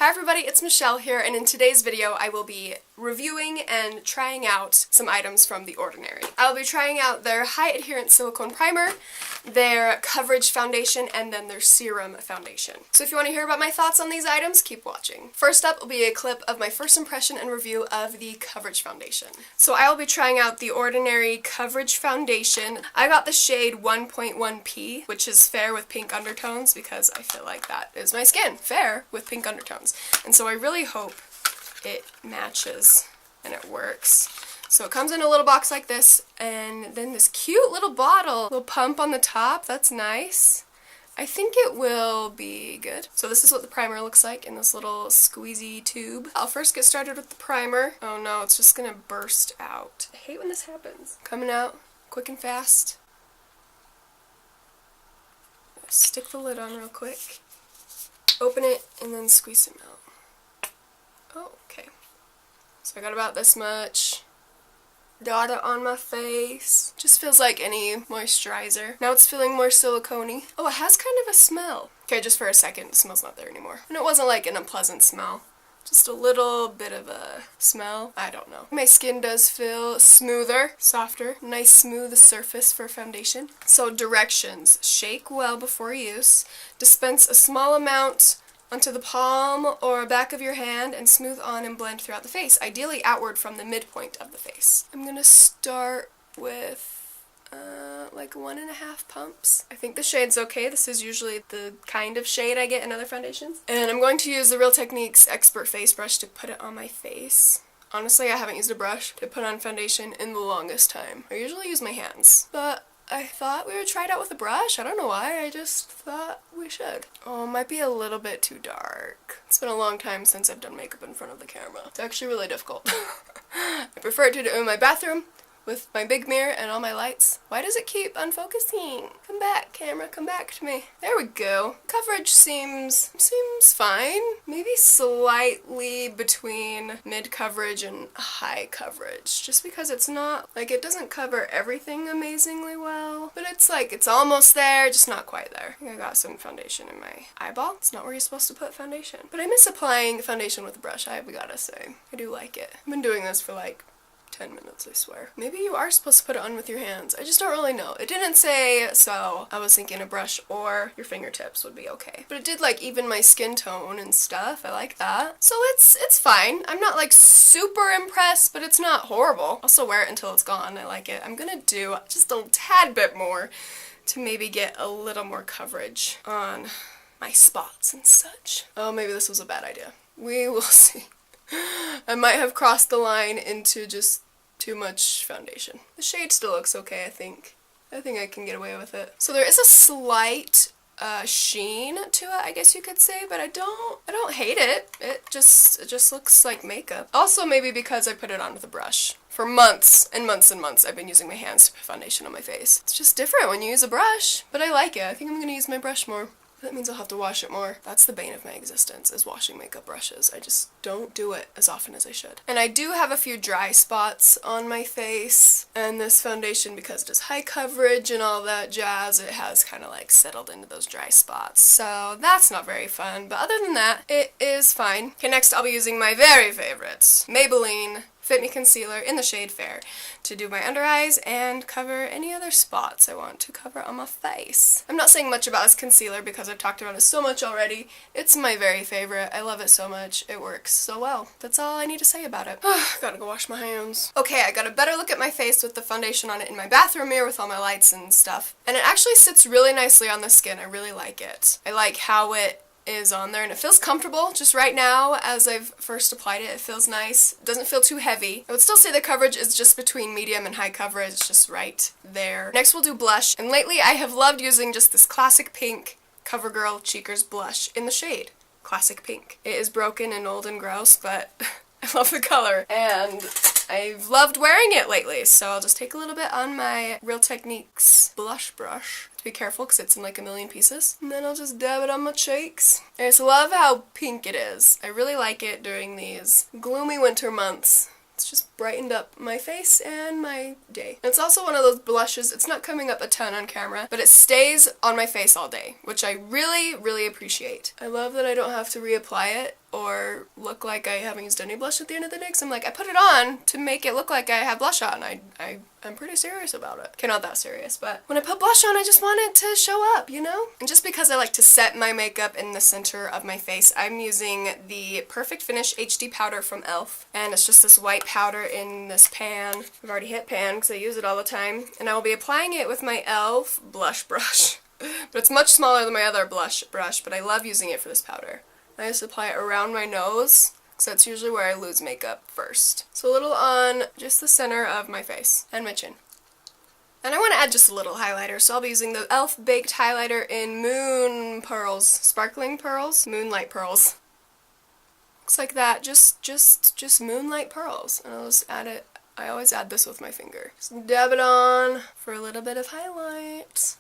Hi everybody, it's Michelle here, and in today's video I will be reviewing and trying out some items from The Ordinary. I'll be trying out their High-Adherence Silicone Primer, their Coverage Foundation, and then their Serum Foundation. So if you want to hear about my thoughts on these items, keep watching. First up will be a clip of my first impression and review of the Coverage Foundation. So I will be trying out The Ordinary Coverage Foundation. I got the shade 1.1p, which is fair with pink undertones because I feel like that is my skin, fair with pink undertones. And so I really hope it matches and it works. So it comes in a little box like this, and then this cute little bottle, little pump on the top. That's nice. I think it will be good. So this is what the primer looks like in this little squeezy tube. I'll first get started with the primer. Oh no, it's just gonna burst out. I hate when this happens. Coming out quick and fast. Stick the lid on real quick. Open it and then squeeze it out. Oh, okay. So I got about this much. Dot it on my face. Just feels like any moisturizer. Now it's feeling more silicone-y. Oh, it has kind of a smell. Okay, just for a second, the smell's not there anymore. And it wasn't like an unpleasant smell. Just a little bit of a smell. I don't know. My skin does feel smoother, softer, nice smooth surface for foundation. So directions: shake well before use, dispense a small amount onto the palm or back of your hand, and smooth on and blend throughout the face, ideally outward from the midpoint of the face. I'm gonna start with like 1.5 pumps. I think the shade's okay. This is usually the kind of shade I get in other foundations. And I'm going to use the Real Techniques Expert Face Brush to put it on my face. Honestly, I haven't used a brush to put on foundation in the longest time. I usually use my hands, but I thought we would try it out with a brush. I don't know why, I just thought we should. Oh, it might be a little bit too dark. It's been a long time since I've done makeup in front of the camera. It's actually really difficult. I prefer to do it in my bathroom with my big mirror and all my lights. Why does it keep unfocusing? Come back, camera, come back to me. There we go. Coverage seems fine. Maybe slightly between mid coverage and high coverage, just because it's not, like, it doesn't cover everything amazingly well, but it's like, it's almost there, just not quite there. I think I got some foundation in my eyeball. It's not where you're supposed to put foundation. But I miss applying foundation with a brush, I gotta say. I do like it. I've been doing this for like 10 minutes, I swear. Maybe you are supposed to put it on with your hands. I just don't really know. It didn't say, so I was thinking a brush or your fingertips would be okay. But it did like even my skin tone and stuff. I like that. So it's fine. I'm not like super impressed, but it's not horrible. I'll still wear it until it's gone. I like it. I'm gonna do just a tad bit more to maybe get a little more coverage on my spots and such. Oh, maybe this was a bad idea. We will see. I might have crossed the line into just too much foundation. The shade still looks okay, I think. I think I can get away with it. So there is a slight sheen to it, I guess you could say, but I don't hate it. It just looks like makeup. Also maybe because I put it on with a brush. For months and months and months I've been using my hands to put foundation on my face. It's just different when you use a brush, but I like it. I think I'm gonna use my brush more. That means I'll have to wash it more. That's the bane of my existence, is washing makeup brushes. I just don't do it as often as I should. And I do have a few dry spots on my face, and this foundation, because it does high coverage and all that jazz, it has kind of like settled into those dry spots. So that's not very fun, but other than that, it is fine. Okay, next I'll be using my very favorite Maybelline Fit Me Concealer in the shade Fair to do my under eyes and cover any other spots I want to cover on my face. I'm not saying much about this concealer because I've talked about it so much already. It's my very favorite. I love it so much. It works so well. That's all I need to say about it. Gotta go wash my hands. Okay, I got a better look at my face with the foundation on it in my bathroom mirror with all my lights and stuff. And it actually sits really nicely on the skin. I really like it. I like how it is on there, and it feels comfortable just right now. As I've first applied it, it feels nice. It doesn't feel too heavy. I would still say the coverage is just between medium and high coverage, just right there. Next we'll do blush, and lately I have loved using just this classic pink CoverGirl Cheekers blush in the shade Classic Pink. It is broken and old and gross, but I love the color, and I've loved wearing it lately, so I'll just take a little bit on my Real Techniques blush brush. Be careful because it's in like a million pieces. And then I'll just dab it on my cheeks. I just love how pink it is. I really like it during these gloomy winter months. It's just brightened up my face and my day. And it's also one of those blushes, it's not coming up a ton on camera, but it stays on my face all day, which I really, really appreciate. I love that I don't have to reapply it or look like I haven't used any blush at the end of the day, because I'm like, I put it on to make it look like I have blush on. I'm pretty serious about it. Okay, not that serious, but when I put blush on, I just want it to show up, you know? And just because I like to set my makeup in the center of my face, I'm using the Perfect Finish HD powder from e.l.f. And it's just this white powder in this pan. I've already hit pan because I use it all the time. And I will be applying it with my e.l.f. blush brush. But it's much smaller than my other blush brush, but I love using it for this powder. I just apply it around my nose, because that's usually where I lose makeup first. So a little on just the center of my face and my chin. And I want to add just a little highlighter, so I'll be using the e.l.f. Baked Highlighter in Moon Pearls, Sparkling Pearls, Moonlight Pearls. Looks like that, just Moonlight Pearls. And I'll just add it, I always add this with my finger. Just dab it on for a little bit of highlight.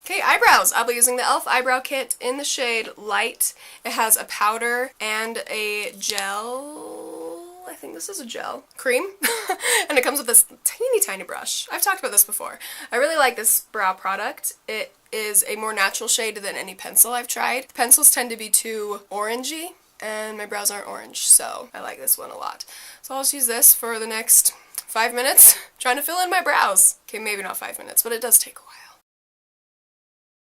Okay, eyebrows. I'll be using the e.l.f. Eyebrow Kit in the shade Light. It has a powder and a gel. I think this is a gel. Cream. And it comes with this teeny tiny brush. I've talked about this before. I really like this brow product. It is a more natural shade than any pencil I've tried. Pencils tend to be too orangey, and my brows aren't orange, so I like this one a lot. So I'll just use this for the next 5 minutes, trying to fill in my brows. Okay, maybe not 5 minutes, but it does take a while.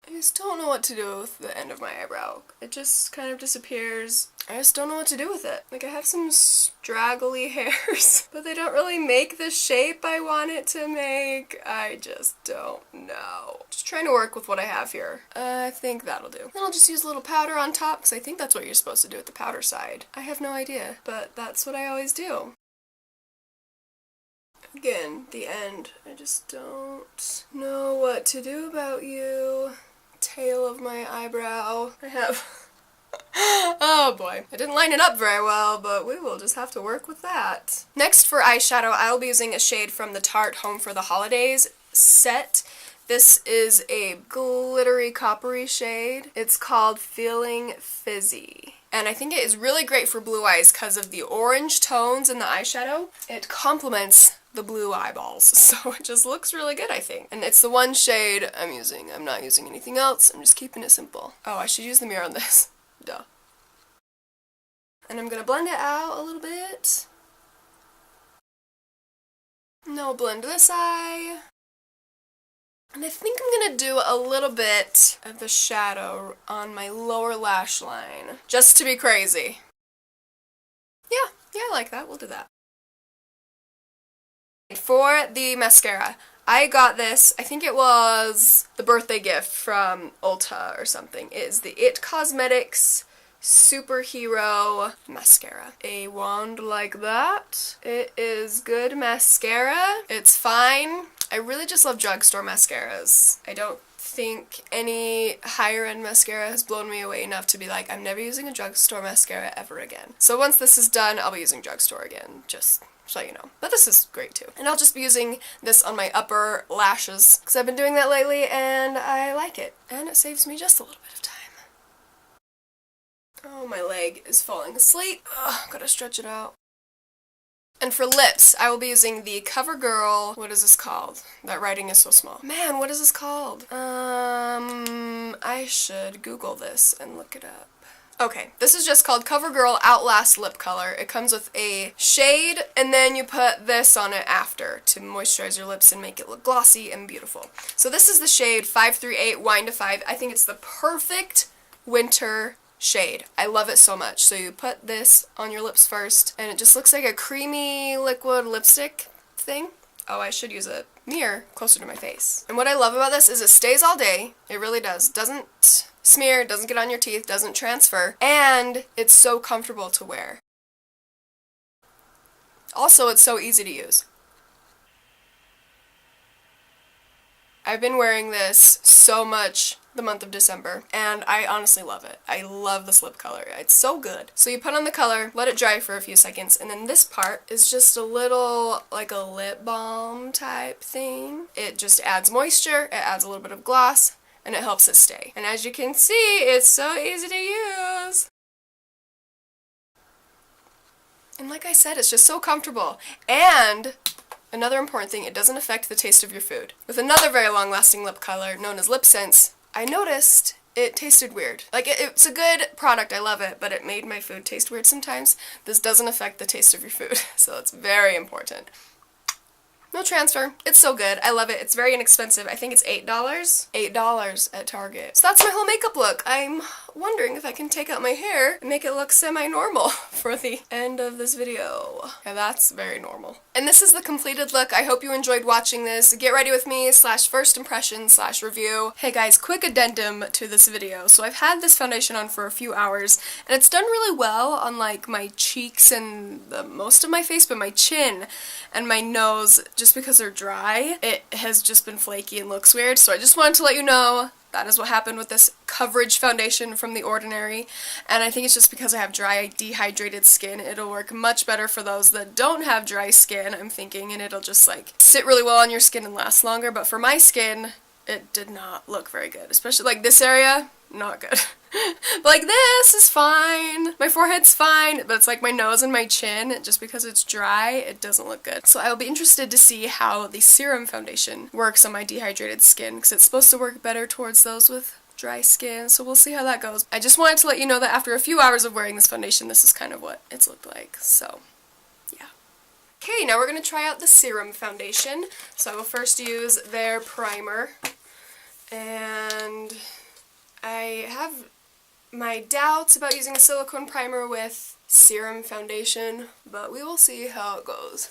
I just don't know what to do with the end of my eyebrow. It just kind of disappears. I just don't know what to do with it. Like, I have some straggly hairs, but they don't really make the shape I want it to make. I just don't know. Just trying to work with what I have here. I think that'll do. Then I'll just use a little powder on top, because I think that's what you're supposed to do with the powder side. I have no idea, but that's what I always do. Again, the end. I just don't know what to do about you. Tail of my eyebrow. I have... oh boy. I didn't line it up very well, but we will just have to work with that. Next for eyeshadow, I will be using a shade from the Tarte Home for the Holidays set. This is a glittery coppery shade. It's called Feeling Fizzy. And I think it is really great for blue eyes because of the orange tones in the eyeshadow. It complements the blue eyeballs, so it just looks really good, I think. And it's the one shade I'm using. I'm not using anything else. I'm just keeping it simple. Oh, I should use the mirror on this. Duh. And I'm gonna blend it out a little bit. Now I'll blend this eye. And I think I'm gonna do a little bit of the shadow on my lower lash line, just to be crazy. Yeah, I like that. We'll do that. For the mascara, I got this, I think it was the birthday gift from Ulta or something. It is the It Cosmetics Superhero Mascara. A wand like that. It is good mascara. It's fine. I really just love drugstore mascaras. I don't think any higher end mascara has blown me away enough to be like, I'm never using a drugstore mascara ever again. So once this is done, I'll be using drugstore again, just so you know. But this is great too. And I'll just be using this on my upper lashes, because I've been doing that lately and I like it. And it saves me just a little bit of time. Oh, my leg is falling asleep. Ugh, gotta stretch it out. And for lips, I will be using the CoverGirl, what is this called? That writing is so small. Man, what is this called? I should Google this and look it up. Okay, this is just called CoverGirl Outlast Lip Color. It comes with a shade, and then you put this on it after to moisturize your lips and make it look glossy and beautiful. So this is the shade 538 Wine to 5. I think it's the perfect winter shade. I love it so much. So you put this on your lips first, and it just looks like a creamy liquid lipstick thing. Oh, I should use a mirror closer to my face. And what I love about this is it stays all day. It really does. Doesn't smear, doesn't get on your teeth, doesn't transfer, and it's so comfortable to wear. Also, it's so easy to use. I've been wearing this so much the month of December, and I honestly love it. I love this lip color. It's so good. So you put on the color, let it dry for a few seconds, and then this part is just a little, like a lip balm type thing. It just adds moisture, it adds a little bit of gloss, and it helps it stay. And as you can see, it's so easy to use. And like I said, it's just so comfortable. And another important thing, it doesn't affect the taste of your food. With another very long-lasting lip color known as Lip Sense, I noticed it tasted weird. Like, it's a good product, I love it, but it made my food taste weird sometimes. This doesn't affect the taste of your food, so it's very important. No transfer. It's so good. I love it. It's very inexpensive. I think it's $8. $8 at Target. So that's my whole makeup look. I'm wondering if I can take out my hair and make it look semi-normal for the end of this video. Yeah, that's very normal. And this is the completed look. I hope you enjoyed watching this. Get ready with me / first impression / review. Hey guys, quick addendum to this video. So I've had this foundation on for a few hours and it's done really well on like my cheeks and most of my face, but my chin and my nose, just because they're dry, it has just been flaky and looks weird. So I just wanted to let you know that is what happened with this coverage foundation from The Ordinary, and I think it's just because I have dry, dehydrated skin. It'll work much better for those that don't have dry skin, I'm thinking, and it'll just like sit really well on your skin and last longer, but for my skin, it did not look very good, especially like this area, not good. But like this is fine, my forehead's fine, but it's like my nose and my chin, just because it's dry, it doesn't look good. So I will be interested to see how the Serum Foundation works on my dehydrated skin, because it's supposed to work better towards those with dry skin, so we'll see how that goes. I just wanted to let you know that after a few hours of wearing this foundation, this is kind of what it's looked like, so yeah. Okay, now we're going to try out the Serum Foundation. So I will first use their primer, and I have my doubts about using a silicone primer with Serum Foundation, but we will see how it goes.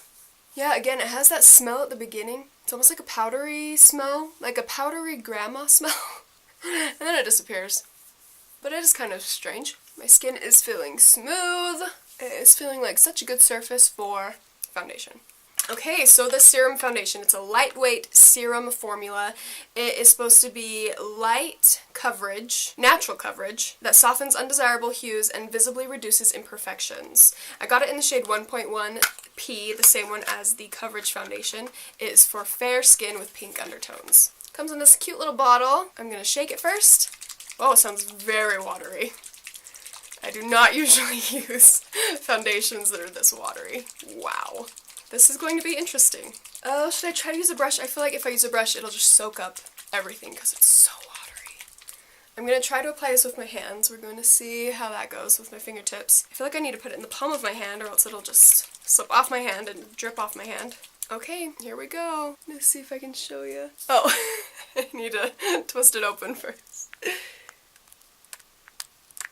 Yeah, again, it has that smell at the beginning. It's almost like a powdery smell, like a powdery grandma smell, and then it disappears. But it is kind of strange. My skin is feeling smooth. It is feeling like such a good surface for foundation. Okay, so the Serum Foundation, it's a lightweight serum formula. It is supposed to be light coverage, natural coverage, that softens undesirable hues and visibly reduces imperfections. I got it in the shade 1.1P, the same one as the coverage foundation. It is for fair skin with pink undertones. Comes in this cute little bottle. I'm going to shake it first. Oh, it sounds very watery. I do not usually use foundations that are this watery. Wow. This is going to be interesting. Oh, should I try to use a brush? I feel like if I use a brush, it'll just soak up everything because it's so watery. I'm going to try to apply this with my hands. We're going to see how that goes with my fingertips. I feel like I need to put it in the palm of my hand or else it'll just slip off my hand and drip off my hand. Okay, here we go. Let's see if I can show you. Oh, I need to twist it open first.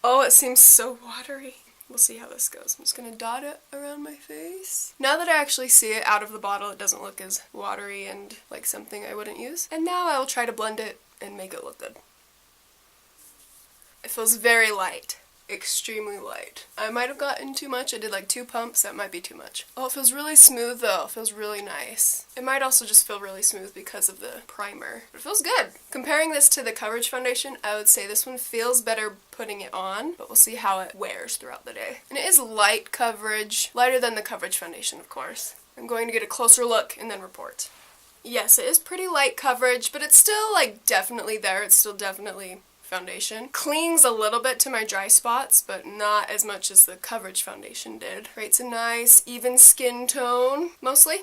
Oh, it seems so watery. We'll see how this goes. I'm just going to dot it around my face. Now that I actually see it out of the bottle, it doesn't look as watery and like something I wouldn't use. And now I will try to blend it and make it look good. It feels very light. Extremely light. I might have gotten too much. I did like 2 pumps. That might be too much. Oh, it feels really smooth though. It feels really nice. It might also just feel really smooth because of the primer. But it feels good. Comparing this to the coverage foundation, I would say this one feels better putting it on, but we'll see how it wears throughout the day. And it is light coverage. Lighter than the coverage foundation, of course. I'm going to get a closer look and then report. Yes, it is pretty light coverage, but it's still like definitely there. It's still definitely foundation. Clings a little bit to my dry spots, but not as much as the coverage foundation did. Creates a nice even skin tone, mostly.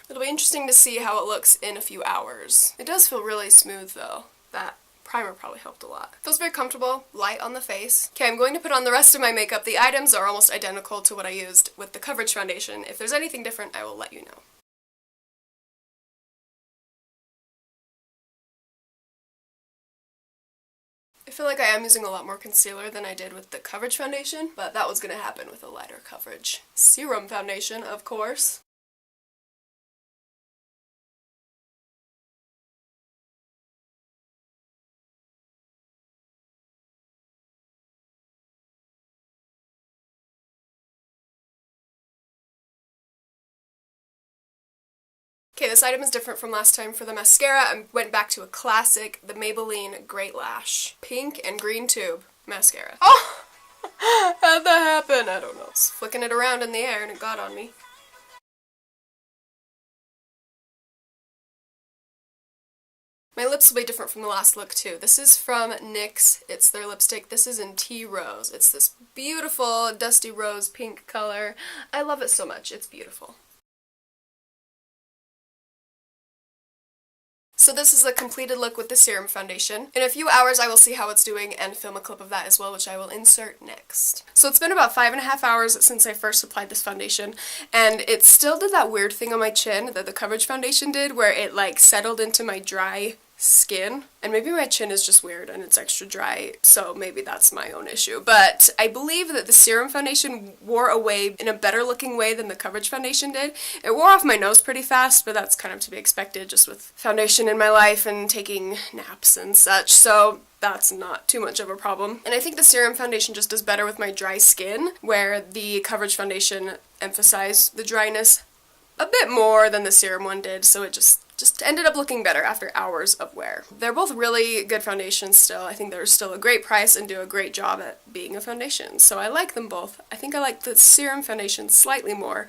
It'll be interesting to see how it looks in a few hours. It does feel really smooth though. That primer probably helped a lot. Feels very comfortable, light on the face. Okay, I'm going to put on the rest of my makeup. The items are almost identical to what I used with the coverage foundation. If there's anything different, I will let you know. I feel like I am using a lot more concealer than I did with the coverage foundation, but that was going to happen with a lighter coverage Serum Foundation, of course. Okay, this item is different from last time. For the mascara, I went back to a classic, the Maybelline Great Lash pink and green tube mascara. Oh! How'd that happen? I don't know. I was flicking it around in the air and it got on me. My lips will be different from the last look too. This is from NYX. It's their lipstick. This is in Tea Rose. It's this beautiful dusty rose pink color. I love it so much. It's beautiful. So this is a completed look with the Serum Foundation. In a few hours I will see how it's doing and film a clip of that as well, which I will insert next. So it's been about 5.5 hours since I first applied this foundation, and it still did that weird thing on my chin that the Coverage Foundation did, where it like settled into my dry skin. And maybe my chin is just weird and it's extra dry, so maybe that's my own issue. But I believe that the Serum Foundation wore away in a better looking way than the Coverage Foundation did. It wore off my nose pretty fast, but that's kind of to be expected just with foundation in my life and taking naps and such, so that's not too much of a problem. And I think the Serum Foundation just does better with my dry skin, where the Coverage Foundation emphasized the dryness a bit more than the Serum one did, so it just ended up looking better after hours of wear. They're both really good foundations still. I think they're still a great price and do a great job at being a foundation, so I like them both. I think I like the Serum Foundation slightly more,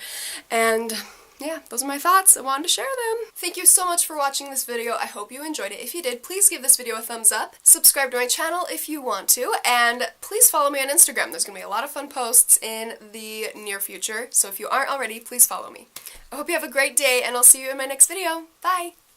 and yeah, those are my thoughts. I wanted to share them. Thank you so much for watching this video. I hope you enjoyed it. If you did, please give this video a thumbs up. Subscribe to my channel if you want to, and please follow me on Instagram. There's gonna be a lot of fun posts in the near future, so if you aren't already, please follow me. I hope you have a great day, and I'll see you in my next video. Bye!